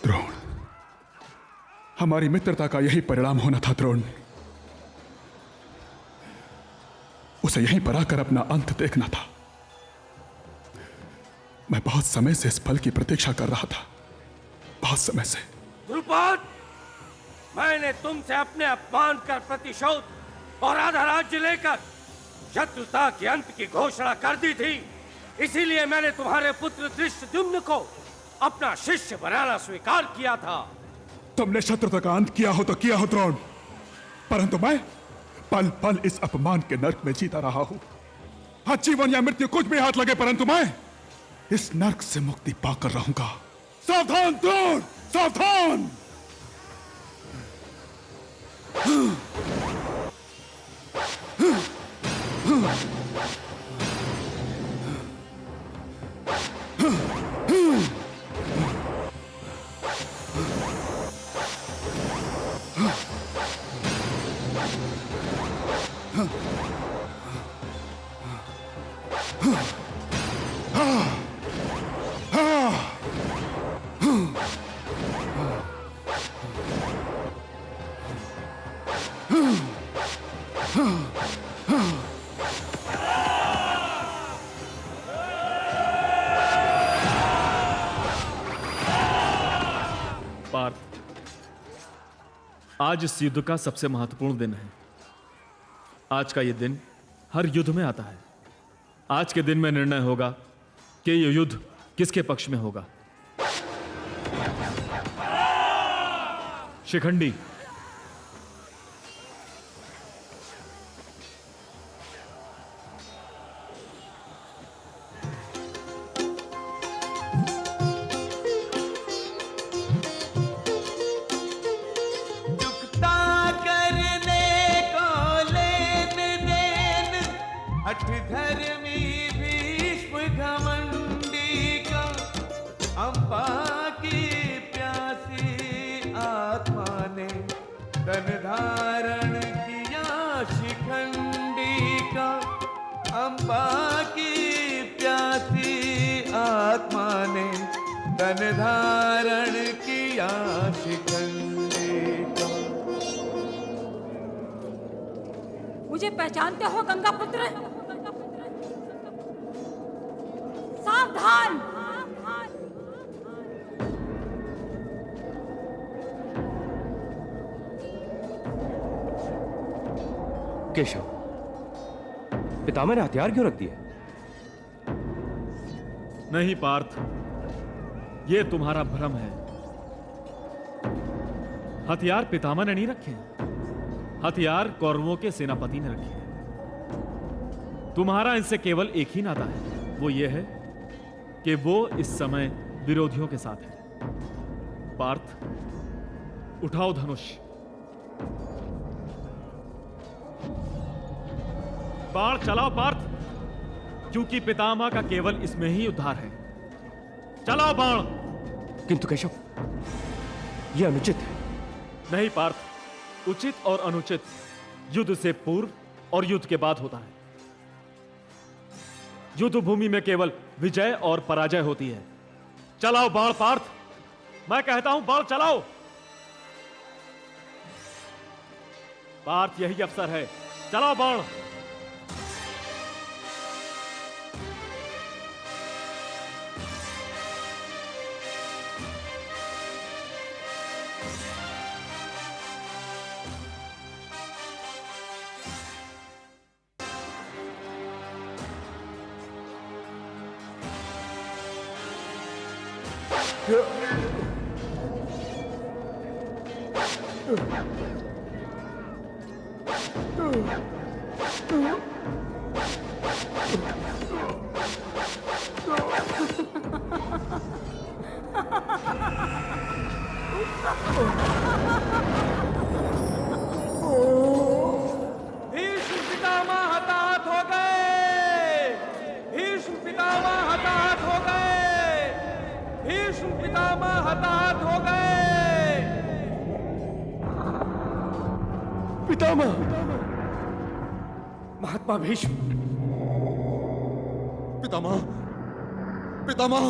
द्रोण, हमारी मित्रता का यही परिणाम होना था द्रोण। उसे यहीं पर आकर अपना अंत देखना था। मैं बहुत समय से इस पल की प्रतीक्षा कर रहा था, बहुत समय से। द्रुपद, मैंने तुमसे अपने अपमान का प्रतिशोध और आधा राज्य लेकर शत्रुता के अंत की घोषणा कर दी थी। इसीलिए मैंने तुम्हारे पुत्र धृष्टद्युम्न को अपना शिष्य बनाना स्वीकार किया था। तुमने शत्रुता का अंत किया हो तो किया हो द्रोण, परंतु मैं पल पल इस अपमान के नर्क में जीता रहा हूं। हाँ, जीवन या मृत्यु कुछ भी हाथ लगे, परंतु मैं इस नर्क से मुक्ति पाकर रहूंगा। सावधान द्रोण, सावधान! पार्थ, आज इस युद्ध का सबसे महत्वपूर्ण दिन है। आज का यह दिन हर युद्ध में आता है। आज के दिन में निर्णय होगा कि यह युद्ध किसके पक्ष में होगा। शिखंडी, धर्मी भीष्म घमंडी का अम्बा की प्यासी आत्मा ने तन धारण किया शिखंडी का। अम्बा की प्यासी आत्मा ने तन धारण किया शिखंडी का। मुझे पहचानते हो गंगा पुत्र? सावधान! केशव, पितामह ने हथियार क्यों रख दिए? नहीं पार्थ, यह तुम्हारा भ्रम है। हथियार पितामह ने नहीं रखे हैं। हथियार कौरवों के सेनापति ने रखे हैं। तुम्हारा इनसे केवल एक ही नाता है, वो ये है कि वो इस समय विरोधियों के साथ है। पार्थ, उठाओ धनुष। बाण चलाओ पार्थ, क्योंकि पितामह का केवल इसमें ही उद्धार है। चलाओ बाण। किंतु केशव, यह अनुचित है। नहीं पार्थ, उचित और अनुचित युद्ध से पूर्व और युद्ध के बाद होता है। युद्ध भूमि में केवल विजय और पराजय होती है। चलाओ बाण पार्थ, मैं कहता हूं बाण चलाओ। पार्थ, यही अवसर है, चलाओ बाण। भीष्म पितामह हताहत हो गए। भीष्म पितामह हताहत हो गए। भीष्म पितामह हताहत हो गए। पितामह, महात्मा भीष्म। पितामह, पितामह।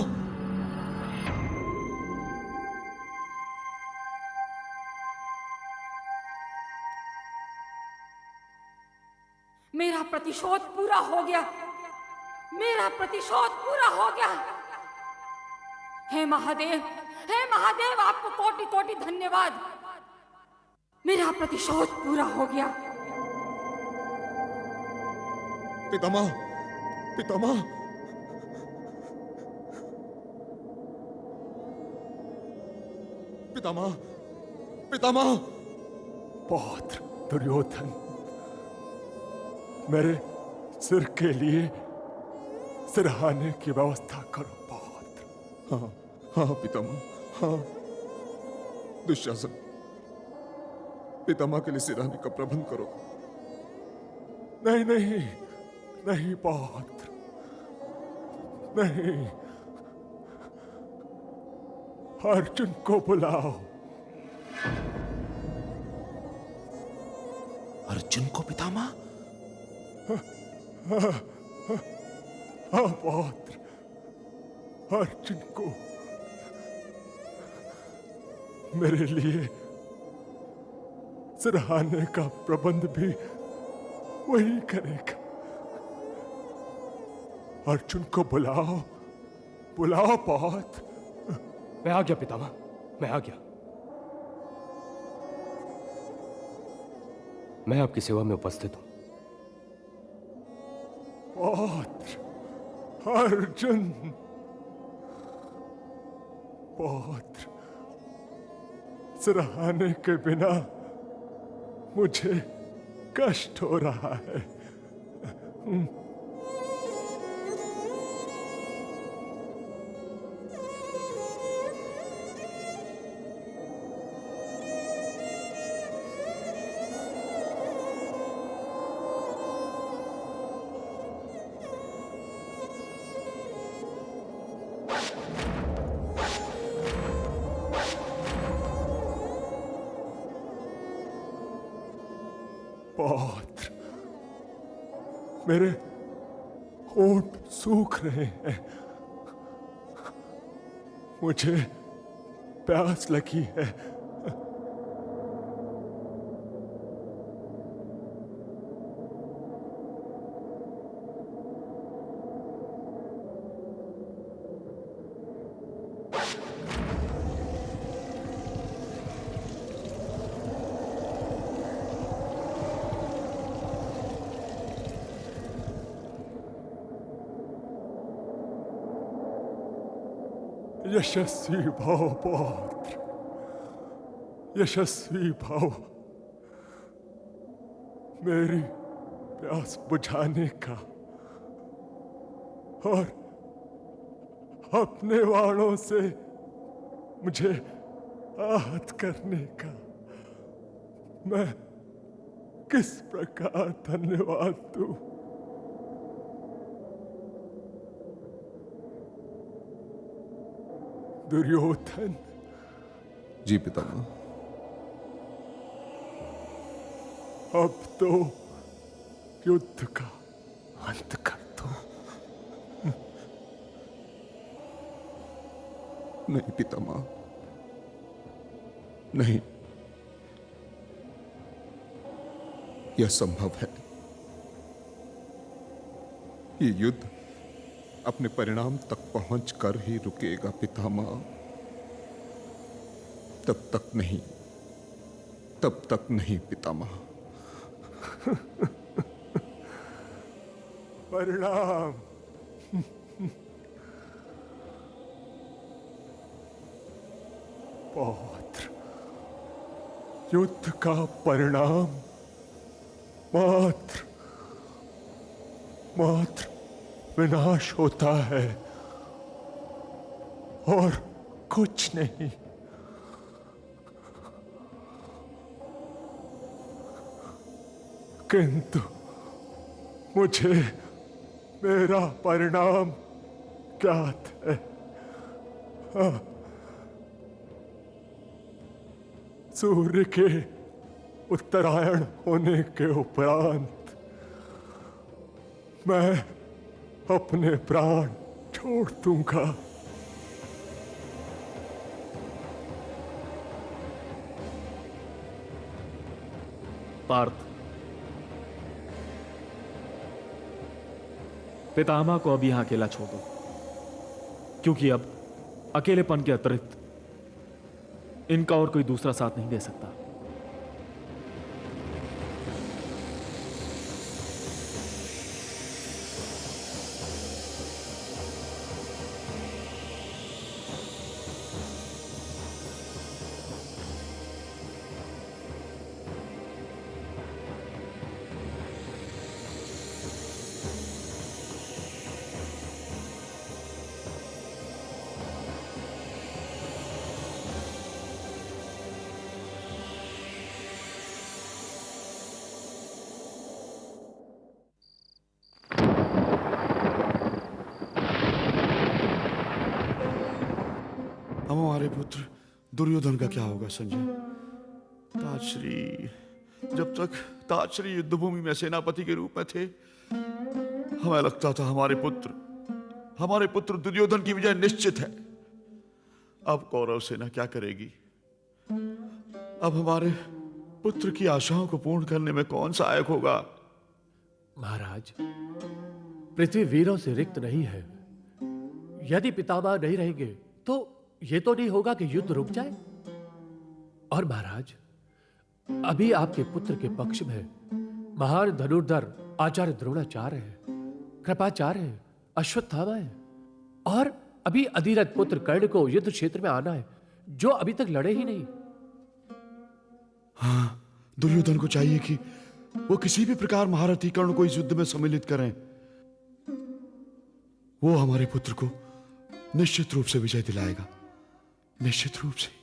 मेरा प्रतिशोध पूरा हो गया। मेरा प्रतिशोध पूरा हो गया। हे महादेव, हे महादेव, आपको कोटि कोटि धन्यवाद। मेरा प्रतिशोध पूरा हो गया। पितामह, पितामह। पितामह, पितामह। पौत्र दुर्योधन, मेरे सिर के लिए सिरहाने की व्यवस्था करो पौत्र। हाँ हाँ पितामह, हाँ। दुशासन, पितामह के लिए सिरहाने का प्रबंध करो। नहीं नहीं नहीं पौत्र, नहीं। अर्जुन को बुलाओ। अर्जुन को पितामह? हाँ पौत्र, अर्जुन को। मेरे लिए सिरहाने का प्रबंध भी वही करेगा। अर्जुन को बुलाओ, बुलाओ पौत्र। मैं आ गया पितामह, मैं आ गया। मैं आपकी सेवा में उपस्थित हूं। पौत्र अर्जुन, पौत्र, सिरहाने के बिना मुझे कष्ट हो रहा है। पौत्र, मेरे होंठ सूख रहे हैं। मुझे प्यास लगी है। यशस्वी भव पौत्र, यशस्वी भव। मेरी प्यास बुझाने का और अपने वाणों से मुझे आहत करने का मैं किस प्रकार धन्यवाद दूं। दुर्योधन। जी पितामह। अब तो युद्ध का अंत कर दो। नहीं पितामह, नहीं, यह संभव है। ये युद्ध अपने परिणाम तक पहुंचकर ही रुकेगा पितामह। तब तक नहीं, तब तक नहीं पितामह। परिणाम। पौत्र, युद्ध का परिणाम मात्र मात्र विनाश होता है और कुछ नहीं। किंतु मुझे मेरा परिणाम ज्ञात है। सूर्य के उत्तरायण होने के उपरांत मैं अपने प्राण छोड़ दूंगा। पार्थ, पितामह को अब यहां अकेला छोड़ दो, क्योंकि अब अकेलेपन के अतिरिक्त इनका और कोई दूसरा साथ नहीं दे सकता। अब हमारे पुत्र दुर्योधन का क्या होगा संजय? ताजश्री, जब तक ताजश्री युद्धभूमि में सेनापति के रूप में थे, हमें लगता था हमारे पुत्र दुर्योधन की विजय निश्चित है। अब कौरव सेना क्या करेगी? अब हमारे पुत्र की आशाओं को पूर्ण करने में कौन सहायक होगा? महाराज, पृथ्वी वीरों से रिक्त नहीं है। यदि पितामह नहीं रहेंगे तो यह तो नहीं होगा कि युद्ध रुक जाए। और महाराज, अभी आपके पुत्र के पक्ष में महान धनुर्धर आचार्य द्रोणाचार्य है, कृपाचार्य है, अश्वत्थामा है, और अभी अधिरथ पुत्र कर्ण को युद्ध क्षेत्र में आना है, जो अभी तक लड़े ही नहीं। हाँ, दुर्योधन को चाहिए कि वो किसी भी प्रकार महारथी कर्ण को इस युद्ध में सम्मिलित करें। वो हमारे पुत्र को निश्चित रूप से विजय दिलाएगा, निश्चित रूप से।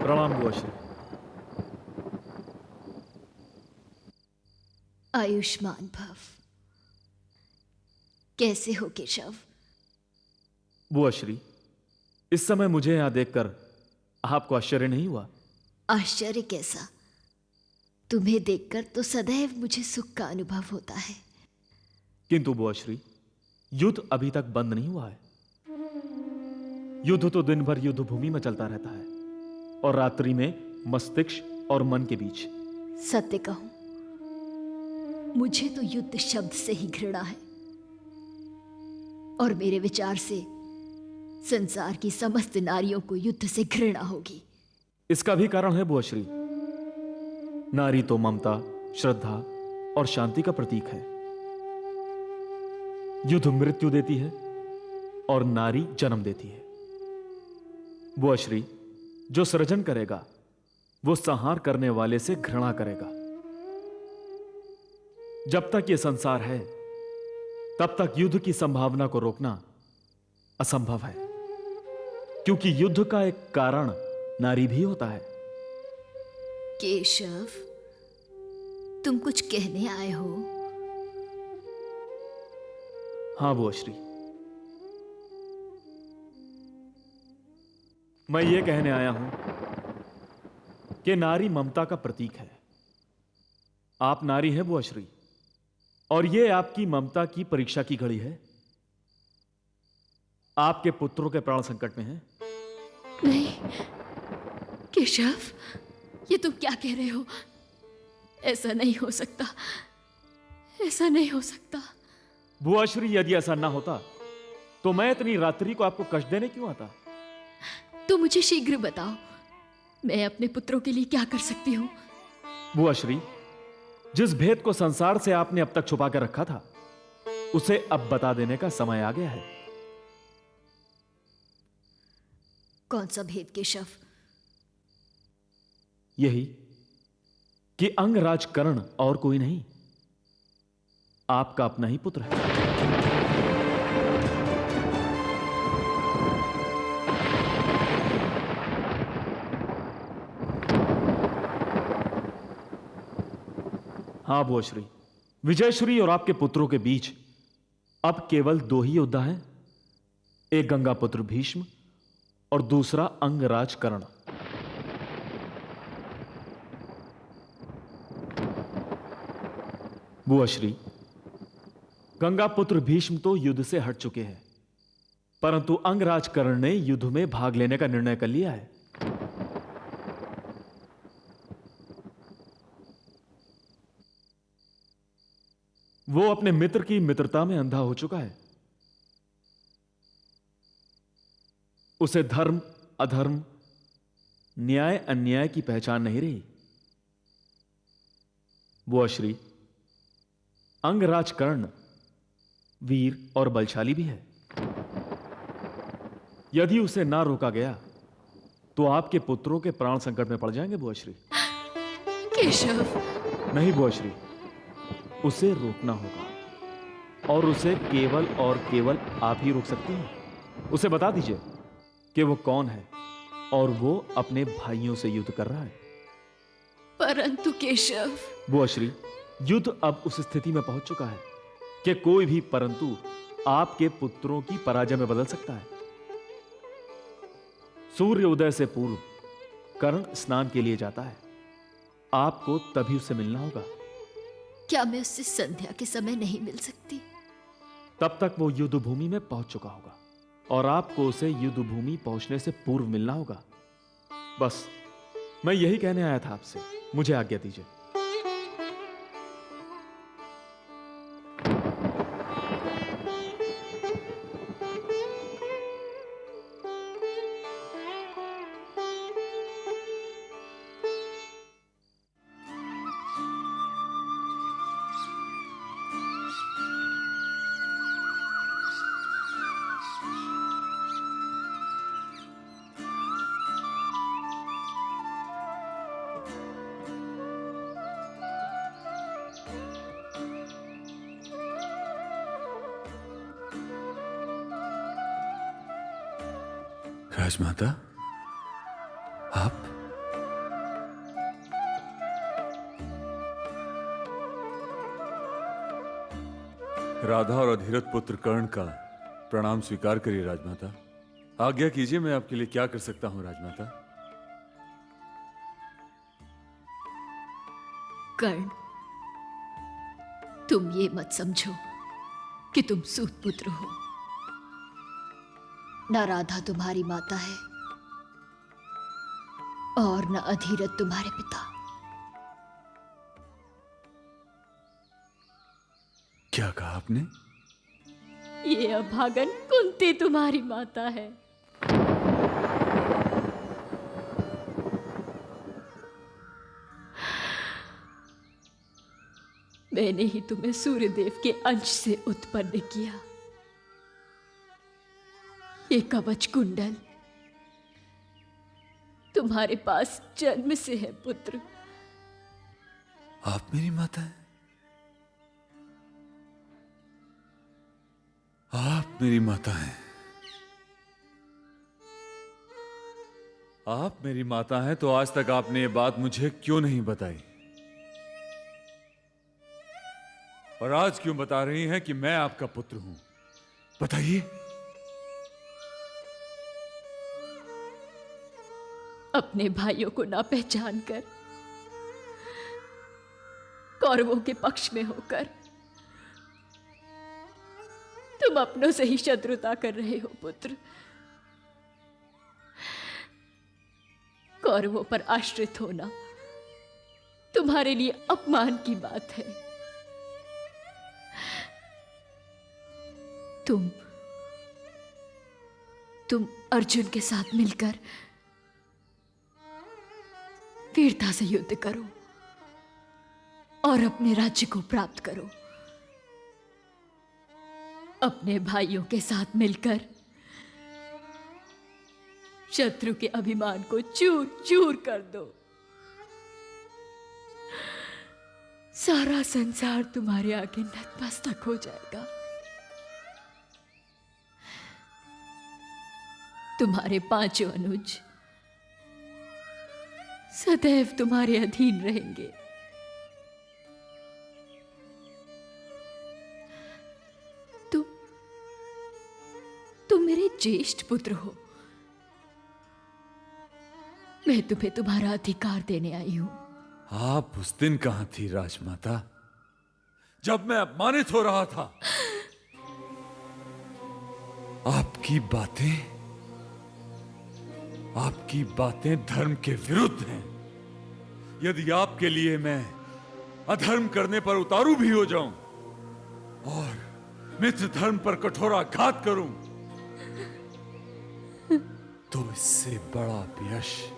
प्रणाम बुआश्री। आयुष्मान भव। कैसे हो केशव? बुआश्री, इस समय मुझे यहां देखकर आपको आश्चर्य नहीं हुआ? आश्चर्य कैसा? तुम्हें देखकर तो सदैव मुझे सुख का अनुभव होता है। किंतु बुआश्री, युद्ध अभी तक बंद नहीं हुआ है। युद्ध तो दिन भर युद्ध भूमि में चलता रहता है और रात्रि में मस्तिष्क और मन के बीच। सत्य कहूं, मुझे तो युद्ध शब्द से ही घृणा है, और मेरे विचार से संसार की समस्त नारियों को युद्ध से घृणा होगी। इसका भी कारण है बुआश्री। नारी तो ममता, श्रद्धा और शांति का प्रतीक है। युद्ध मृत्यु देती है और नारी जन्म देती है। बुआश्री, जो सृजन करेगा वो संहार करने वाले से घृणा करेगा। जब तक यह संसार है तब तक युद्ध की संभावना को रोकना असंभव है, क्योंकि युद्ध का एक कारण नारी भी होता है। केशव, तुम कुछ कहने आए हो? हां बुआश्री, मैं ये कहने आया हूं कि नारी ममता का प्रतीक है। आप नारी हैं बुआश्री, और ये आपकी ममता की परीक्षा की घड़ी है। आपके पुत्रों के प्राण संकट में हैं। नहीं केशव, ये तुम क्या कह रहे हो? ऐसा नहीं हो सकता, ऐसा नहीं हो सकता। बुआश्री, यदि ऐसा ना होता तो मैं इतनी रात्रि को आपको कष्ट देने क्यों आता? तो मुझे शीघ्र बताओ, मैं अपने पुत्रों के लिए क्या कर सकती हूं? बुआश्री, जिस भेद को संसार से आपने अब तक छुपा कर रखा था, उसे अब बता देने का समय आ गया है। कौन सा भेद केशव? यही कि अंगराज कर्ण और कोई नहीं, आपका अपना ही पुत्र है। हां बुआश्री, विजयश्री और आपके पुत्रों के बीच अब केवल दो ही योद्धा हैं, एक गंगा पुत्र भीष्म और दूसरा अंगराज कर्ण। बुआश्री, गंगा पुत्र भीष्म तो युद्ध से हट चुके हैं, परंतु अंगराज कर्ण ने युद्ध में भाग लेने का निर्णय कर लिया है। वो अपने मित्र की मित्रता में अंधा हो चुका है। उसे धर्म अधर्म, न्याय अन्याय की पहचान नहीं रही। बुआश्री, अंगराज कर्ण वीर और बलशाली भी है। यदि उसे ना रोका गया तो आपके पुत्रों के प्राण संकट में पड़ जाएंगे बुआश्री। केशव, नहीं बुआश्री, उसे रोकना होगा, और उसे केवल और केवल आप ही रोक सकती हैं। उसे बता दीजिए कि वो कौन है और वो अपने भाइयों से युद्ध कर रहा है। परंतु केशव। बुआश्री, युद्ध अब उस स्थिति में पहुंच चुका है कि कोई भी परंतु आपके पुत्रों की पराजय में बदल सकता है। सूर्य उदय से पूर्व कर्ण स्नान के लिए जाता है, आपको तभी उससे मिलना होगा। क्या मैं उससे संध्या के समय नहीं मिल सकती? तब तक वो युद्ध भूमि में पहुंच चुका होगा और आपको उसे युद्ध भूमि पहुंचने से पूर्व मिलना होगा। बस मैं यही कहने आया था आपसे, मुझे आज्ञा दीजिए। राजमाता, आप? राधा और अधीरथ पुत्र कर्ण का प्रणाम स्वीकार करिए राजमाता। आज्ञा कीजिए, मैं आपके लिए क्या कर सकता हूं राजमाता। कर्ण, तुम ये मत समझो कि तुम सूत पुत्र हो। न राधा तुम्हारी माता है और न अधीरथ तुम्हारे पिता। क्या कहा आपने? ये अभागन कुंती तुम्हारी माता है। मैंने ही तुम्हें सूर्यदेव के अंश से उत्पन्न किया। ये कवच कुंडल तुम्हारे पास जन्म से है पुत्र। आप मेरी माता हैं? आप मेरी माता हैं? आप मेरी माता हैं तो आज तक आपने ये बात मुझे क्यों नहीं बताई? और आज क्यों बता रही हैं कि मैं आपका पुत्र हूं? बताइए। अपने भाइयों को ना पहचान कर, कौरवों के पक्ष में होकर तुम अपनों से ही शत्रुता कर रहे हो पुत्र। कौरवों पर आश्रित होना तुम्हारे लिए अपमान की बात है। तुम अर्जुन के साथ मिलकर वीरता से युद्ध करो और अपने राज्य को प्राप्त करो। अपने भाइयों के साथ मिलकर शत्रु के अभिमान को चूर चूर कर दो। सारा संसार तुम्हारे आगे नतमस्तक हो जाएगा। तुम्हारे पांचों अनुज सदैव तुम्हारे अधीन रहेंगे। तुम मेरे ज्येष्ठ पुत्र हो। मैं तुम्हें तुम्हारा अधिकार देने आई हूं। आप उस दिन कहां थी राजमाता, जब मैं अपमानित हो रहा था? आपकी बातें धर्म के विरुद्ध हैं। यदि आपके लिए मैं अधर्म करने पर उतारू भी हो जाऊं और मित्र धर्म पर कठोराघात करूं, तो इससे बड़ा यश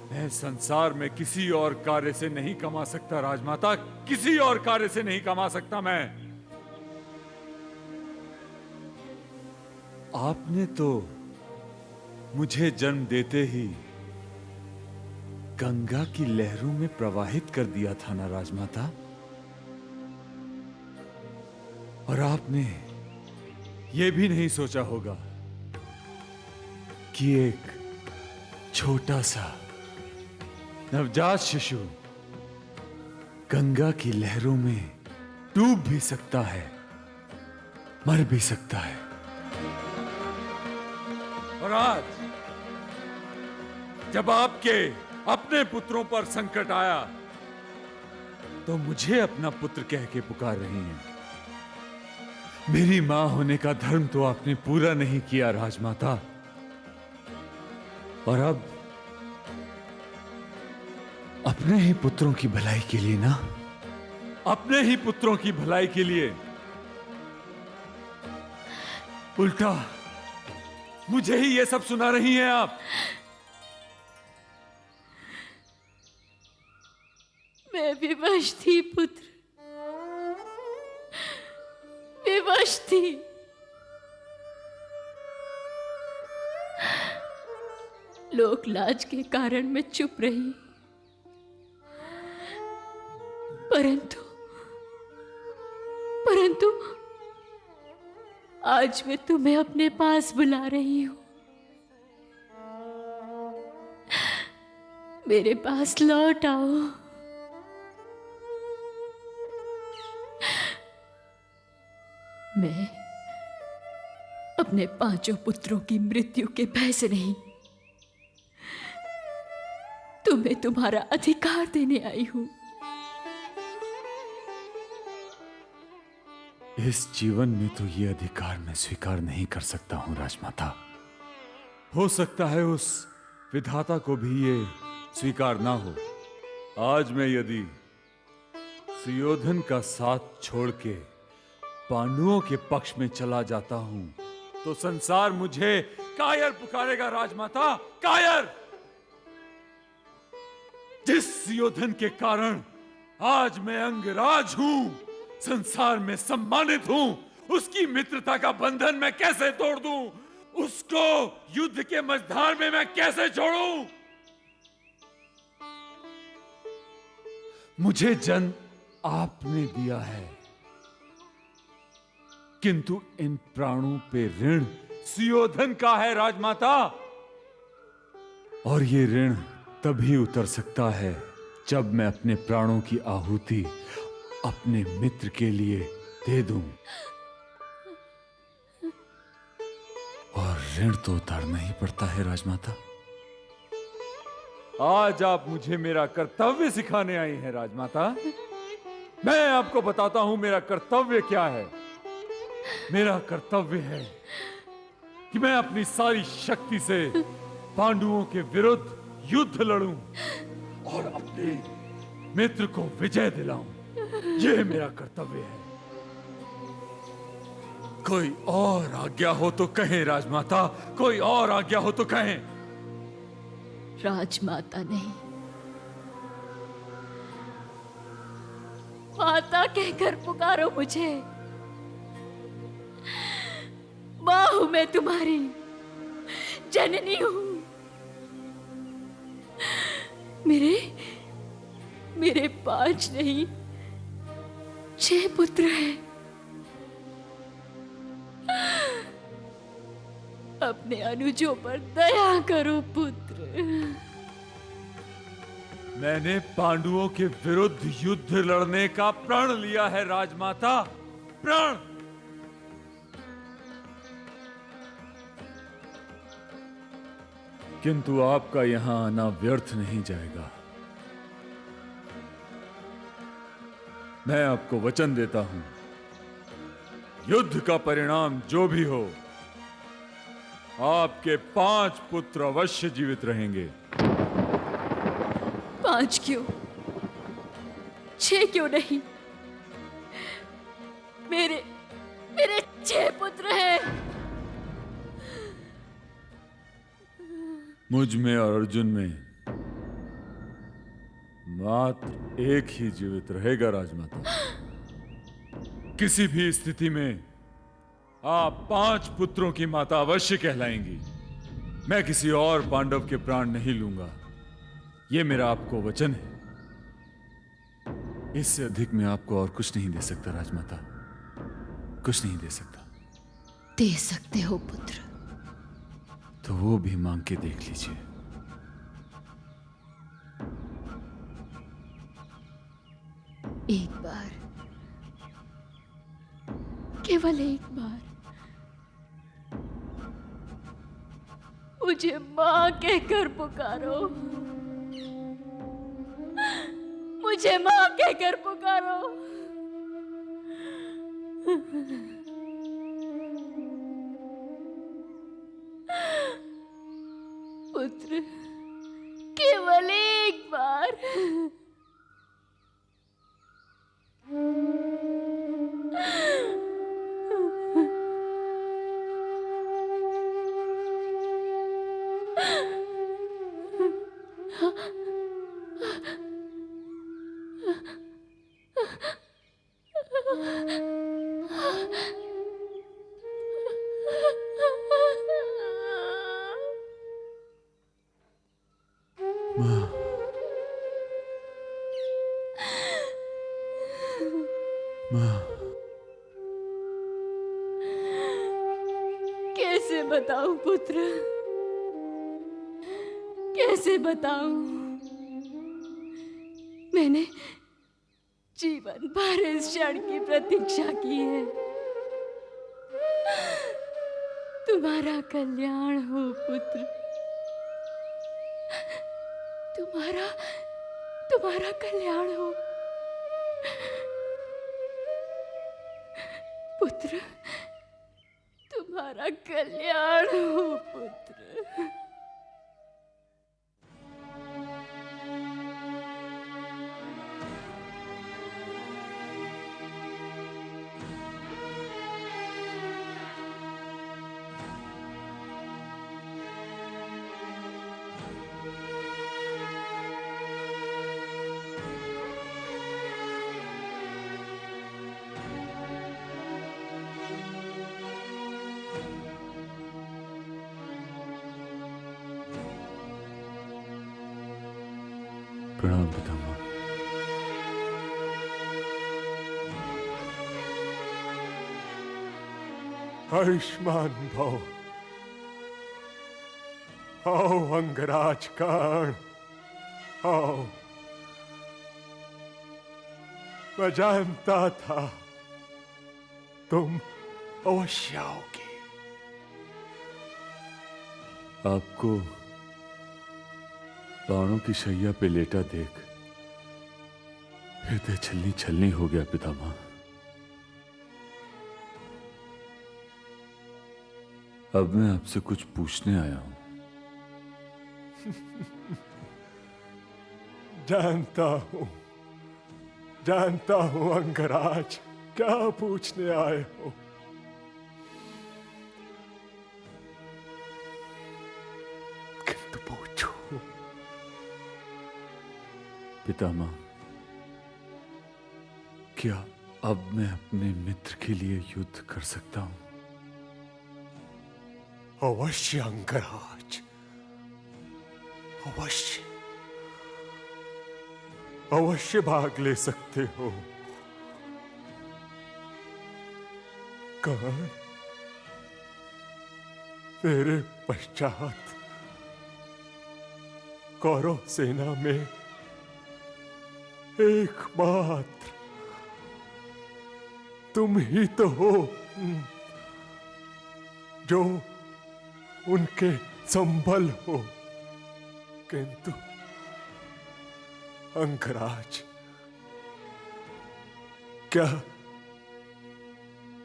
मैं संसार में किसी और कार्य से नहीं कमा सकता राजमाता। किसी और कार्य से नहीं कमा सकता मैं। आपने तो मुझे जन्म देते ही गंगा की लहरों में प्रवाहित कर दिया था ना राजमाता। और आपने यह भी नहीं सोचा होगा कि एक छोटा सा नवजात शिशु गंगा की लहरों में डूब भी सकता है, मर भी सकता है। और आज जब आपके अपने पुत्रों पर संकट आया तो मुझे अपना पुत्र कह के पुकार रही हैं। मेरी मां होने का धर्म तो आपने पूरा नहीं किया राजमाता। और अब अपने ही पुत्रों की भलाई के लिए ना, अपने ही पुत्रों की भलाई के लिए उल्टा मुझे ही ये सब सुना रही हैं आप। मैं विवश थी पुत्र, विवश थी। लोक लाज के कारण मैं चुप रही, परंतु आज मैं तुम्हें अपने पास बुला रही हूं। मेरे पास लौट आओ। मैं अपने पांचों पुत्रों की मृत्यु के भय से नहीं, तुम्हें तुम्हारा अधिकार देने आई हूं। इस जीवन में तो ये अधिकार मैं स्वीकार नहीं कर सकता हूं राजमाता। हो सकता है उस विधाता को भी ये स्वीकार ना हो। आज मैं यदि सुयोधन का साथ छोड़ के पांडवों के पक्ष में चला जाता हूं तो संसार मुझे कायर पुकारेगा राजमाता, कायर। जिस सुयोधन के कारण आज मैं अंगराज हूं, संसार में सम्मानित हूं, उसकी मित्रता का बंधन मैं कैसे तोड़ दूं? उसको युद्ध के मझधार में मैं कैसे छोड़ूं? मुझे जन्म आपने दिया है, किंतु इन प्राणों पे ऋण सुयोधन का है राजमाता। और ये ऋण तभी उतर सकता है जब मैं अपने प्राणों की आहुति अपने मित्र के लिए दे दूं। और ऋण तो उतारना ही पड़ता है राजमाता। आज आप मुझे मेरा कर्तव्य सिखाने आई हैं राजमाता। मैं आपको बताता हूं मेरा कर्तव्य क्या है। मेरा कर्तव्य है कि मैं अपनी सारी शक्ति से पांडवों के विरुद्ध युद्ध लड़ूं और अपने मित्र को विजय दिलाऊं। यह मेरा कर्तव्य है। कोई और आज्ञा हो तो कहें राजमाता, कोई और आज्ञा हो तो कहें। राजमाता नहीं, माता कहकर पुकारो मुझे। मां हूं मैं तुम्हारी, जननी हूं। मेरे 5 नहीं 6 पुत्र हैं। अपने अनुजों पर दया करो पुत्र। मैंने पांडवों के विरुद्ध युद्ध लड़ने का प्रण लिया है राजमाता, प्रण। किंतु आपका यहां आना व्यर्थ नहीं जाएगा। मैं आपको वचन देता हूं, युद्ध का परिणाम जो भी हो, आपके 5 पुत्र अवश्य जीवित रहेंगे। 5 क्यों, 6 क्यों नहीं? मेरे 6 पुत्र हैं। मुझ में और अर्जुन में मात्र एक ही जीवित रहेगा राजमाता। किसी भी स्थिति में आप 5 पुत्रों की माता अवश्य कहलाएंगी। मैं किसी और पांडव के प्राण नहीं लूंगा, यह मेरा आपको वचन है। इससे अधिक मैं आपको और कुछ नहीं दे सकता राजमाता, कुछ नहीं दे सकता। दे सकते हो पुत्र, तो वो भी मांग के देख लीजिए। एक बार, केवल एक बार मुझे मां कहकर पुकारो। मुझे मां कहकर पुकारो। पुत्र, केवल एक बार। कैसे बताऊं पुत्र, कैसे बताऊं? मैंने जीवन भर इस क्षण की प्रतीक्षा की है। तुम्हारा कल्याण हो पुत्र, तुम्हारा कल्याण हो पुत्र, तुम्हारा कल्याण हो पुत्र। प्रणाम पितामह। आयुष्मान भव, आओ अंगराज कर्ण, आओ। मैं जानता था तुम अवश्य आओगे। आपको बाणों की शैया पे लेटा देख हृदय छलनी छलनी हो गया पितामह। अब मैं आपसे कुछ पूछने आया हूं। जानता हूं अंगराज, क्या पूछने आए हो। किंतु पूछो। पितामह, क्या अब मैं अपने मित्र के लिए युद्ध कर सकता हूं? अवश्य अंगराज, अवश्य अवश्य भाग ले सकते हो। कर्ण, तेरे पश्चात कौरव सेना में एकमात्र तुम ही तो हो जो उनके संबल हो। किंतु अंगराज, क्या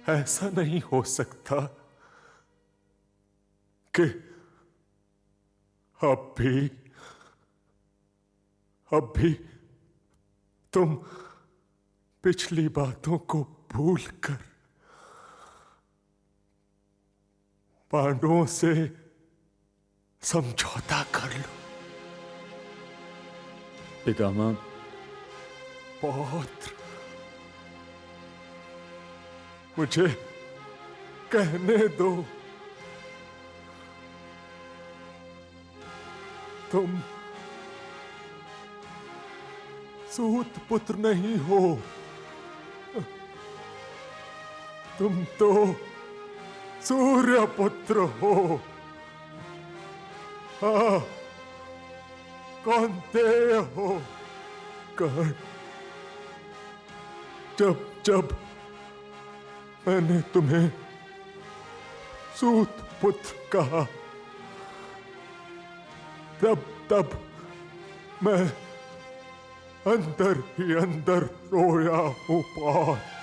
ऐसा नहीं हो सकता कि अब भी तुम पिछली बातों को भूलकर पांडवों से समझौता कर लो। पितामह, पौत्र, मुझे कहने दो। तुम सूत पुत्र नहीं हो, तुम तो सूर्य पुत्र हो। हाँ, कौन्तेय हो। कर्ण, जब मैंने तुम्हें सूत पुत्र कहा, तब मैं अंदर ही अंदर रोया हूं पौत्र।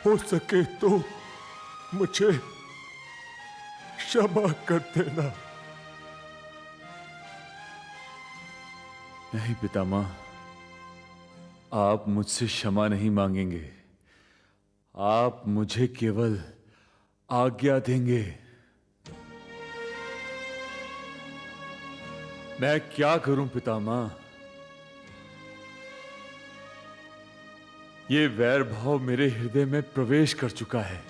हो सके तो मुझे क्षमा कर देना। नहीं पितामह, आप मुझसे क्षमा नहीं मांगेंगे, आप मुझे केवल आज्ञा देंगे। मैं क्या करूं पितामह? ये वैर भाव मेरे हृदय में प्रवेश कर चुका है।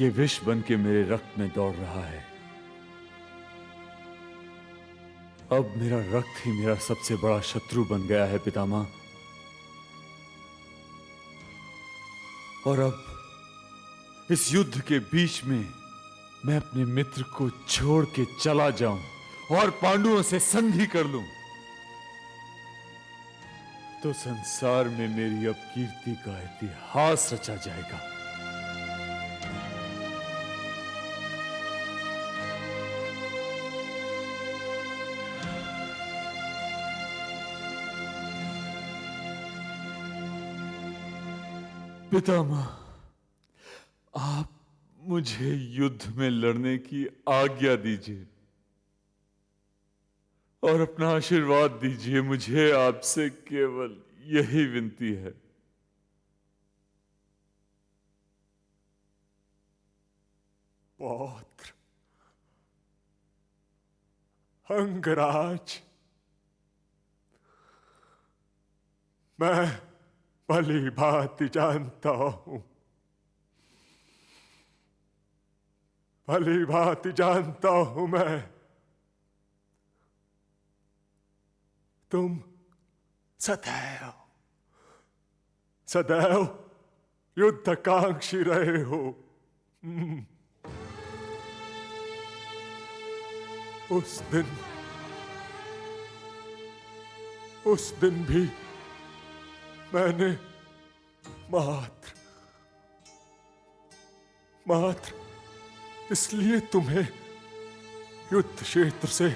ये विष बन के मेरे रक्त में दौड़ रहा है। अब मेरा रक्त ही मेरा सबसे बड़ा शत्रु बन गया है पितामह। और अब इस युद्ध के बीच में मैं अपने मित्र को छोड़ के चला जाऊं और पांडवों से संधि कर लूं, तो संसार में मेरी अब कीर्ति का इतिहास रचा जाएगा। पितामह, आप मुझे युद्ध में लड़ने की आज्ञा दीजिए और अपना आशीर्वाद दीजिए। मुझे आपसे केवल यही विनती है। पौत्र, अंगराज, मैं भली भांति जानता हूं, भली भांति जानता हूं मैं, तुम सदैव सदैव युद्धकांक्षी रहे हो। उस दिन भी मैंने मात्र इसलिए तुम्हें युद्ध क्षेत्र से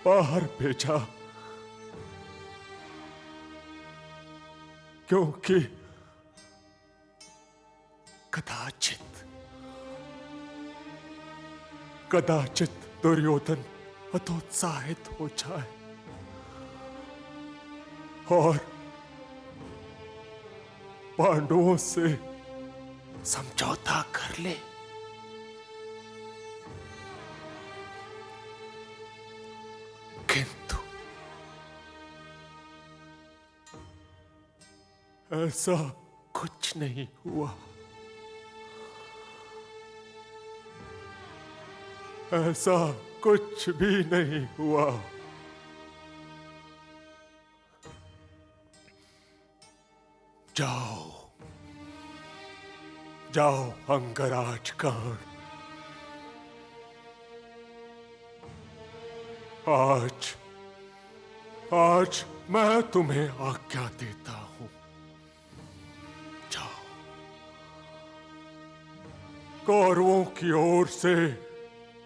बाहर भेजा क्योंकि कदाचित दुर्योधन हतोत्साहित हो जाए और पांडवों से समझौता कर ले। किंतु ऐसा कुछ नहीं हुआ। ऐसा कुछ भी नहीं हुआ। जाओ अंगराज कर्ण, आज मैं तुम्हें आज्ञा देता हूं। जाओ, कौरवों की ओर से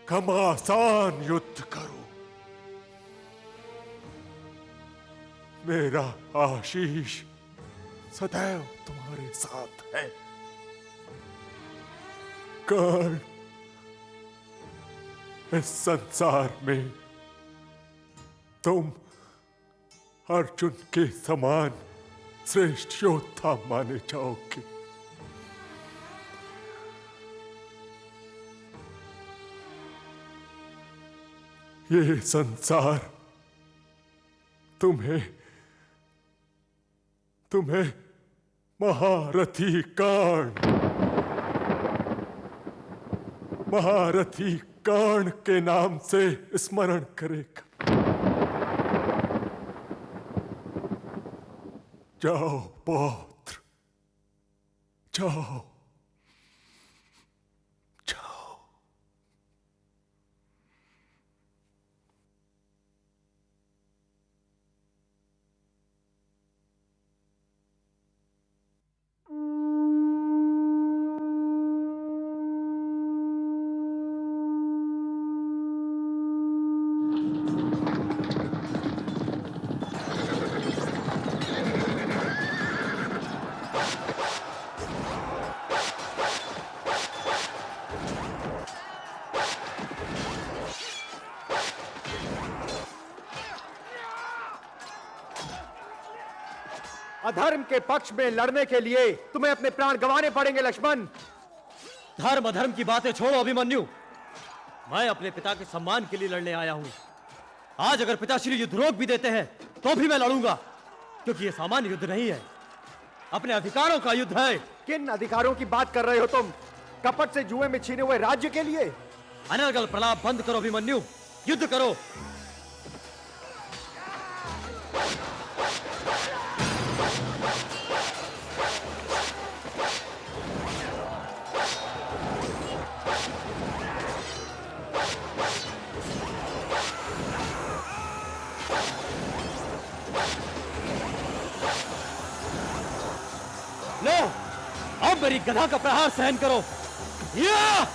घमासान युद्ध करो। मेरा आशीष सदैव तुम्हारे साथ है। कर्ण, इस संसार में तुम अर्जुन के समान श्रेष्ठ योद्धा माने जाओगे। ये संसार तुम्हें महारथी कर्ण के नाम से स्मरण करेगा। जाओ पौत्र, जाओ। अधर्म के पक्ष में लड़ने के लिए तुम्हें अपने प्राण गंवाने पड़ेंगे लक्ष्मण। धर्म अधर्म की बातें छोड़ो अभिमन्यु, मैं अपने पिता के सम्मान के लिए लड़ने आया हूं। आज अगर पिताश्री युद्ध रोक भी देते हैं तो भी मैं लड़ूंगा, क्योंकि यह सामान्य युद्ध नहीं है, अपने अधिकारों का युद्ध है। किन अधिकारों की बात कर रहे हो तुम? कपट से जुए में छीने हुए राज्य के लिए? अनर्गल प्रलाप बंद करो अभिमन्यु, युद्ध करो। लो, अब मेरी गधा का प्रहार सहन करो। या!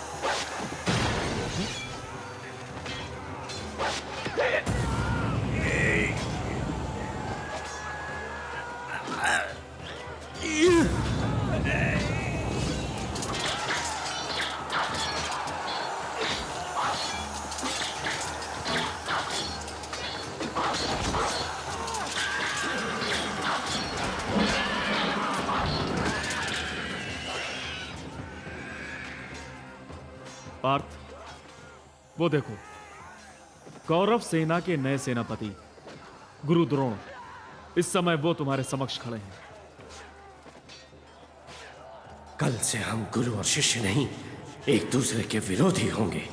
पार्थ, वो देखो, कौरव सेना के नए सेनापति गुरु द्रोण इस समय वो तुम्हारे समक्ष खड़े हैं। कल से हम गुरु और शिष्य नहीं, एक दूसरे के विरोधी होंगे।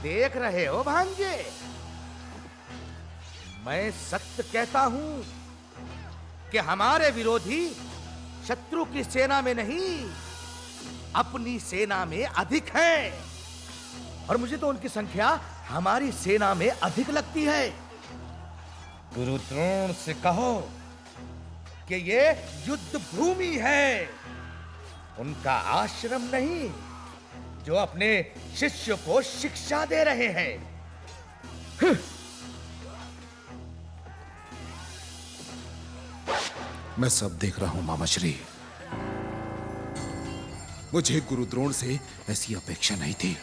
देख रहे हो भांजे, मैं सत्य कहता हूं कि हमारे विरोधी शत्रु की सेना में नहीं, अपनी सेना में अधिक हैं, और मुझे तो उनकी संख्या हमारी सेना में अधिक लगती है। गुरु द्रोण से कहो कि ये युद्ध भूमि है, उनका आश्रम नहीं, जो अपने शिष्य को शिक्षा दे रहे हैं। मैं सब देख रहा हूं मामाश्री। मुझे गुरु द्रोण से ऐसी अपेक्षा नहीं थी।